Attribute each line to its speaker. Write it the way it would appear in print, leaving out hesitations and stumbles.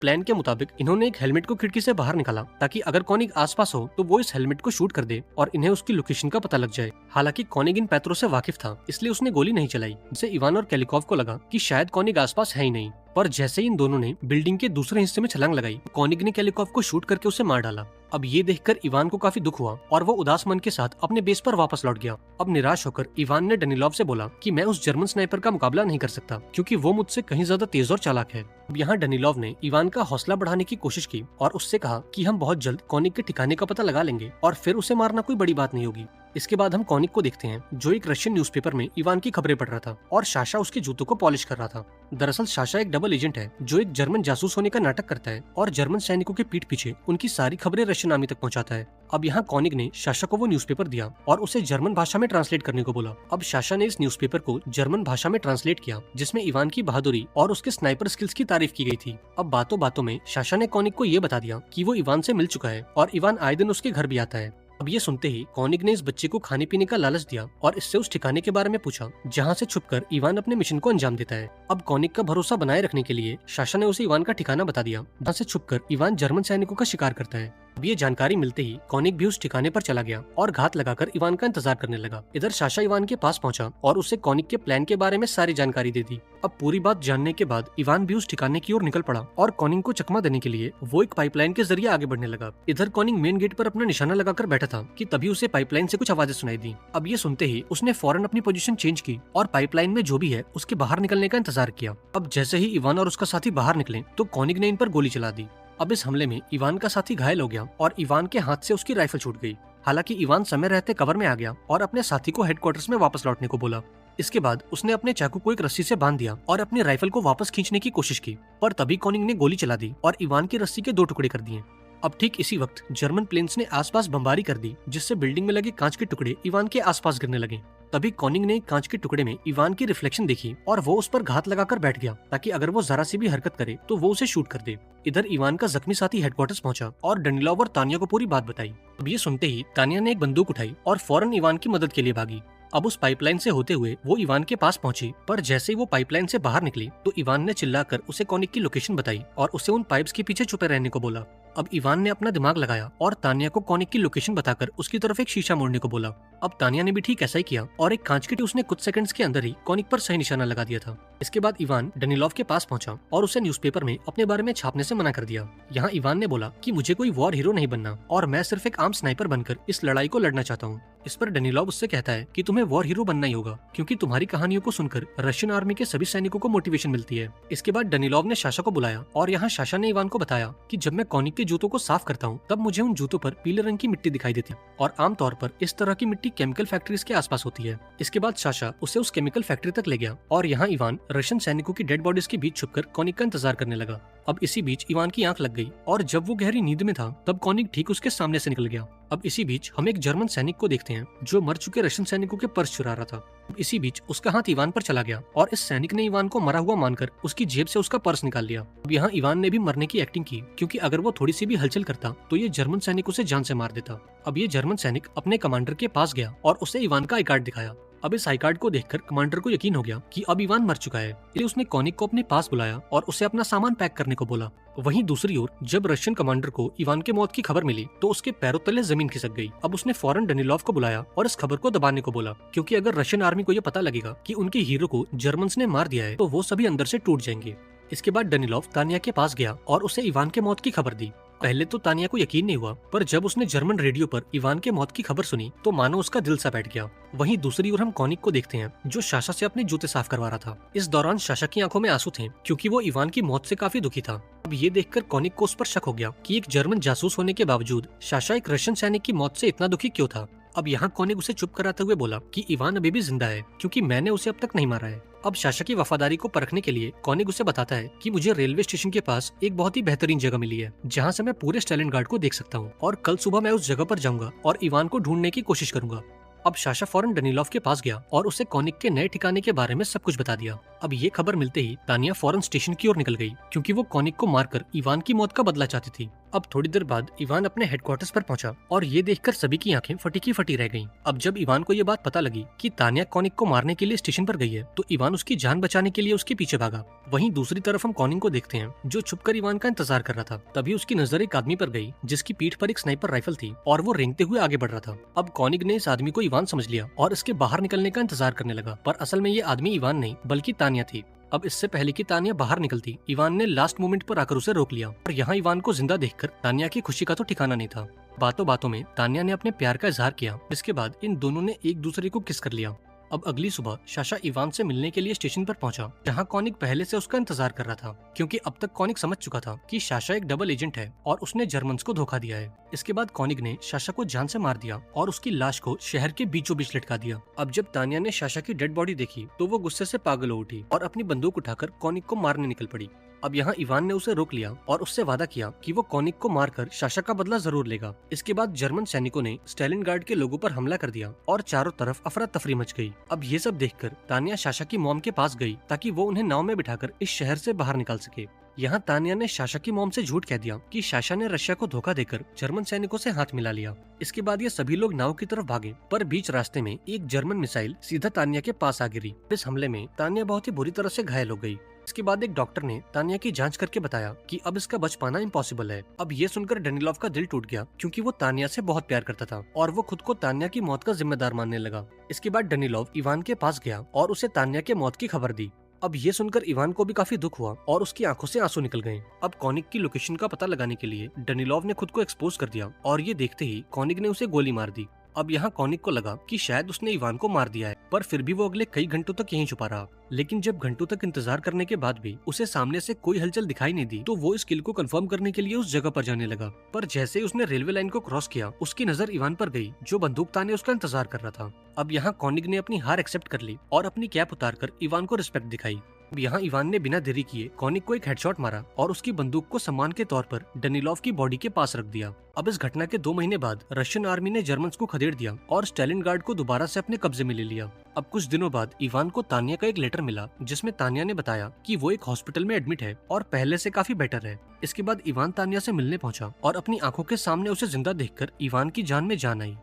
Speaker 1: Plan के मुताबिक इन्होंने एक हेलमेट को खिड़की से बाहर निकाला ताकि अगर कॉनिग आसपास हो तो वो इस हेलमेट को शूट कर दे और इन्हें उसकी लोकेशन का पता लग जाए। हालांकि कॉनिग इन पैतरों से वाकिफ था, इसलिए उसने गोली नहीं चलाई, जिससे इवान और केलिकॉव को लगा कि शायद कॉनिग आसपास है ही नहीं। पर जैसे ही इन दोनों ने बिल्डिंग के दूसरे हिस्से में छलांग लगाई, कॉनिग ने केलिकॉव को शूट करके उसे मार डाला। अब ये देखकर इवान को काफी दुख हुआ और वो उदास मन के साथ अपने बेस पर वापस लौट गया। अब निराश होकर इवान ने डनिलोव से बोला कि मैं उस जर्मन स्नाइपर का मुकाबला नहीं कर सकता क्योंकि वो मुझसे कहीं ज्यादा तेज और चालाक है। अब यहाँ डनिलोव ने इवान का हौसला बढ़ाने की कोशिश की और उससे कहा कि हम बहुत जल्द कॉनिग के ठिकाने का पता लगा लेंगे और फिर उसे मारना कोई बड़ी बात नहीं होगी। इसके बाद हम कॉनिग को देखते हैं जो एक रशियन न्यूज़पेपर में इवान की खबरें पढ़ रहा था और साशा उसके जूतों को पॉलिश कर रहा था। दरअसल साशा एक डबल एजेंट है जो एक जर्मन जासूस होने का नाटक करता है और जर्मन सैनिकों के पीठ पीछे उनकी सारी खबरें रशियन आर्मी तक पहुंचाता है। अब यहाँ कॉनिग ने साशा को वो न्यूज़पेपर दिया और उसे जर्मन भाषा में ट्रांसलेट करने को बोला। अब साशा ने इस न्यूज़पेपर को जर्मन भाषा में ट्रांसलेट किया जिसमें इवान की बहादुरी और उसके स्नाइपर स्किल्स की तारीफ की गई थी। अब बातों बातों में साशा ने कॉनिग को ये बता दिया कि वो इवान से मिल चुका है और इवान आए दिन उसके घर भी आता है। अब ये सुनते ही कॉनिग ने इस बच्चे को खाने पीने का लालच दिया और इससे उस ठिकाने के बारे में पूछा जहाँ से छुपकर इवान अपने मिशन को अंजाम देता है। अब कॉनिग का भरोसा बनाए रखने के लिए साशा ने उसे इवान का ठिकाना बता दिया जहाँ से छुपकर इवान जर्मन सैनिकों का शिकार करता है। अब ये जानकारी मिलते ही कॉनिग भी उस ठिकाने पर चला गया और घात लगाकर इवान का इंतजार करने लगा। इधर साशा इवान के पास पहुंचा और उसे कॉनिग के प्लान के बारे में सारी जानकारी दे दी। अब पूरी बात जानने के बाद इवान भी उस ठिकाने की ओर निकल पड़ा और कॉनिग को चकमा देने के लिए वो एक पाइपलाइन के जरिए आगे बढ़ने लगा। इधर कॉनिग मेन गेट पर अपना निशाना लगाकर बैठा था कि तभी उसे पाइपलाइन से कुछ आवाजें सुनाई दी। अब ये सुनते ही उसने फौरन अपनी पोजीशन चेंज की और पाइपलाइन में जो भी है उसके बाहर निकलने का इंतजार किया। अब जैसे ही इवान और उसका साथी बाहर निकले तो कॉनिग ने इन पर गोली चला दी। अब इस हमले में इवान का साथी घायल हो गया और इवान के हाथ से उसकी राइफल छूट गई। हालांकि इवान समय रहते कवर में आ गया और अपने साथी को हेडक्वार्टर्स में वापस लौटने को बोला। इसके बाद उसने अपने चाकू को एक रस्सी से बांध दिया और अपनी राइफल को वापस खींचने की कोशिश की, पर तभी कॉनिग ने गोली चला दी और इवान की रस्सी के 2 टुकड़े कर दिए। अब ठीक इसी वक्त जर्मन प्लेन्स ने आसपास बमबारी कर दी जिससे बिल्डिंग में लगे कांच के टुकड़े इवान के आसपास गिरने लगे। तभी कॉनिग ने कांच के टुकड़े में इवान की रिफ्लेक्शन देखी और वो उस पर घात लगाकर बैठ गया ताकि अगर वो जरा सी भी हरकत करे तो वो उसे शूट कर दे। इधर इवान का जख्मी साथी हेडक्वार्टर्स पहुंचा और डनिलोव और तानिया को पूरी बात बताई। अब ये सुनते ही तानिया ने एक बंदूक उठाई और फौरन इवान की मदद के लिए भागी। अब उस पाइपलाइन से होते हुए वो इवान के पास पहुंची, पर जैसे ही वो पाइपलाइन से बाहर निकली तो इवान ने चिल्लाकर उसे कॉनिग की लोकेशन बताई और उसे उन पाइप्स के पीछे छुपे रहने को बोला। अब इवान ने अपना दिमाग लगाया और तानिया को कॉनिग की लोकेशन बताकर उसकी तरफ एक शीशा मोड़ने को बोला। अब तानिया ने भी ठीक ऐसा ही किया और एक कांच की उसने कुछ सेकंड्स के अंदर ही कॉनिग पर सही निशाना लगा दिया था। इसके बाद इवान डनिलोव के पास पहुंचा और उसे न्यूज़पेपर में अपने बारे में छापने से मना कर दिया। यहाँ इवान ने बोला कि मुझे कोई वॉर हीरो नहीं बनना और मैं सिर्फ एक आम स्नाइपर बनकर इस लड़ाई को लड़ना चाहता हूँ। इस पर डनिलोव उससे कहता है कि तुम्हें वॉर हीरो बनना ही होगा क्योंकि तुम्हारी कहानियों को सुनकर रशियन आर्मी के सभी सैनिकों को मोटिवेशन मिलती है। इसके बाद डनिलोव ने साशा को बुलाया और यहाँ साशा ने इवान को बताया कि जब मैं कॉनिग के जूतों को साफ करता हूँ तब मुझे उन जूतों पर पीले रंग की मिट्टी दिखाई देती और आमतौर पर इस तरह की मिट्टी केमिकल फैक्ट्रीज के आसपास होती है। इसके बाद साशा उसे उस केमिकल फैक्ट्री तक ले गया और यहाँ इवान रशियन सैनिकों की डेड बॉडीज के बीच छुपकर कॉनिग का इंतजार करने लगा। अब इसी बीच इवान की आंख लग गई और जब वो गहरी नींद में था तब कॉनिग ठीक उसके सामने से निकल गया। अब इसी बीच हम एक जर्मन सैनिक को देखते हैं जो मर चुके रशियन सैनिकों के पर्स चुरा रहा था। अब इसी बीच उसका हाथ इवान पर चला गया और इस सैनिक ने इवान को मरा हुआ मानकर उसकी जेब से उसका पर्स निकाल लिया। अब यहाँ इवान ने भी मरने की एक्टिंग की क्योंकि अगर वो थोड़ी सी भी हलचल करता तो ये जर्मन सैनिक उसे जान से मार देता। अब ये जर्मन सैनिक अपने कमांडर के पास गया और उसे इवान का आई कार्ड दिखाया। अब इस आई कार्ड को देखकर कमांडर को यकीन हो गया कि अब इवान मर चुका है, इसलिए उसने कॉनिग को अपने पास बुलाया और उसे अपना सामान पैक करने को बोला। वहीं दूसरी ओर जब रशियन कमांडर को इवान के मौत की खबर मिली तो उसके पैरों तले जमीन खिसक गई। अब उसने फौरन डनिलोव को बुलाया और इस खबर को दबाने को बोला क्योंकि अगर रशियन आर्मी को यह पता लगेगा कि उनके हीरो को जर्मन्स ने मार दिया है तो वो सभी अंदर से टूट जाएंगे। इसके बाद डनिलोव तानिया के पास गया और उसे इवान के मौत की खबर दी। पहले तो तानिया को यकीन नहीं हुआ, पर जब उसने जर्मन रेडियो पर इवान के मौत की खबर सुनी तो मानो उसका दिल सा बैठ गया। वहीं दूसरी ओर हम कॉनिग को देखते हैं जो साशा से अपने जूते साफ करवा रहा था। इस दौरान साशा की आंखों में आंसू थे क्योंकि वो इवान की मौत से काफी दुखी था। अब ये देखकर कॉनिग को उस पर शक हो गया कि एक जर्मन जासूस होने के बावजूद साशा एक रशियन सैनिक की मौत से इतना दुखी क्यों था। अब यहाँ कॉनिग उसे चुप कराते हुए बोला कि इवान अभी भी जिंदा है क्योंकि मैंने उसे अब तक नहीं मारा है। अब साशा की वफादारी को परखने के लिए कॉनिग उसे बताता है कि मुझे रेलवे स्टेशन के पास एक बहुत ही बेहतरीन जगह मिली है जहाँ से मैं पूरे स्टैलिन गार्ड को देख सकता हूँ और कल सुबह मैं उस जगह पर जाऊंगा और इवान को ढूंढने की कोशिश करूंगा। अब साशा फौरन डनिलोव के पास गया और उसे कॉनिग के नए ठिकाने के बारे में सब कुछ बता दिया। अब ये खबर मिलते ही तानिया फौरन स्टेशन की ओर निकल गई क्योंकि वो कॉनिग को मारकर इवान की मौत का बदला चाहती थी। अब थोड़ी देर बाद इवान अपने हेडक्वार्टर्स पर पहुंचा और ये देखकर सभी की आंखें फटी की फटी रह गईं। अब जब इवान को ये बात पता लगी कि तान्या कॉनिक को मारने के लिए स्टेशन पर गई है, तो इवान उसकी जान बचाने के लिए उसके पीछे भागा। वहीं दूसरी तरफ हम कॉनिक को देखते हैं जो छुपकर इवान का इंतजार कर रहा था। तभी उसकी नजर एक आदमी पर गई जिसकी पीठ पर एक स्नाइपर राइफल थी और वो रेंगते हुए आगे बढ़ रहा था। अब कॉनिक ने इस आदमी को इवान समझ लिया और इसके बाहर निकलने का इंतजार करने लगा, पर असल में ये आदमी इवान नहीं बल्कि तान्या थी। अब इससे पहले कि तान्या बाहर निकलती, इवान ने लास्ट मोमेंट पर आकर उसे रोक लिया और यहाँ इवान को जिंदा देखकर तान्या की खुशी का तो ठिकाना नहीं था। बातों बातों में तान्या ने अपने प्यार का इजहार किया। इसके बाद इन दोनों ने एक दूसरे को किस कर लिया। अब अगली सुबह साशा इवान से मिलने के लिए स्टेशन पर पहुंचा, जहां कॉनिक पहले से उसका इंतजार कर रहा था, क्योंकि अब तक कॉनिक समझ चुका था कि साशा एक डबल एजेंट है और उसने जर्मन्स को धोखा दिया है। इसके बाद कॉनिक ने साशा को जान से मार दिया और उसकी लाश को शहर के बीचों बीच लटका दिया। अब जब तान्या ने साशा की डेड बॉडी देखी तो वो गुस्से से पागल हो उठी और अपनी बंदूक उठाकर कॉनिक को मारने निकल पड़ी। अब यहाँ इवान ने उसे रोक लिया और उससे वादा किया कि वो कॉनिक को मारकर साशा का बदला जरूर लेगा। इसके बाद जर्मन सैनिकों ने स्टालिनग्राड के लोगों पर हमला कर दिया और चारों तरफ अफरा तफरी मच गई। अब ये सब देखकर तान्या साशा की मॉम के पास गई ताकि वो उन्हें नाव में बिठाकर इस शहर से बाहर निकाल सके। यहाँ तान्या ने साशा की मॉम से झूठ कह दिया कि साशा ने रशिया को धोखा देकर जर्मन सैनिकों से हाथ मिला लिया। इसके बाद ये सभी लोग नाव की तरफ भागे, पर बीच रास्ते में एक जर्मन मिसाइल सीधा तान्या के पास आ गिरी। इस हमले में तान्या बहुत ही बुरी तरह से घायल हो गई। इसके बाद एक डॉक्टर ने तान्या की जांच करके बताया कि अब इसका बच पाना इम्पॉसिबल है। अब ये सुनकर डेनिलोव का दिल टूट गया, क्योंकि वो तान्या से बहुत प्यार करता था और वो खुद को तान्या की मौत का जिम्मेदार मानने लगा। इसके बाद डेनिलोव इवान के पास गया और उसे तान्या के मौत की खबर दी। अब ये सुनकर इवान को भी काफी दुख हुआ और उसकी आंखों से आंसू निकल गए। अब कॉनिक की लोकेशन का पता लगाने के लिए डेनिलोव ने खुद को एक्सपोज कर दिया और ये देखते ही कॉनिक ने उसे गोली मार दी। अब यहाँ कॉनिक को लगा कि शायद उसने इवान को मार दिया है, पर फिर भी वो अगले कई घंटों तक यहीं छुपा रहा। लेकिन जब घंटों तक इंतजार करने के बाद भी उसे सामने से कोई हलचल दिखाई नहीं दी, तो वो इस किल को कंफर्म करने के लिए उस जगह पर जाने लगा। पर जैसे ही उसने रेलवे लाइन को क्रॉस किया, उसकी नजर इवान पर गई जो बंदूक ताने उसका इंतजार कर रहा था। अब यहाँ कॉनिक ने अपनी हार एक्सेप्ट कर ली और अपनी कैप उतारकर इवान को रिस्पेक्ट दिखाई। अब यहाँ इवान ने बिना देरी किए कॉनिक को एक हेडशॉट मारा और उसकी बंदूक को सम्मान के तौर पर डेनिलोव की बॉडी के पास रख दिया। अब इस घटना के 2 महीने बाद रशियन आर्मी ने जर्मन्स को खदेड़ दिया और स्टालिनग्राड को दोबारा से अपने कब्जे में ले लिया। अब कुछ दिनों बाद इवान को तान्या का एक लेटर मिला, जिसमें तान्या ने बताया कि वो एक हॉस्पिटल में एडमिट है और पहले से काफी बेटर है। इसके बाद इवान तान्या से मिलने पहुंचा और अपनी आंखों के सामने उसे जिंदा देखकर इवान की जान में जान आई।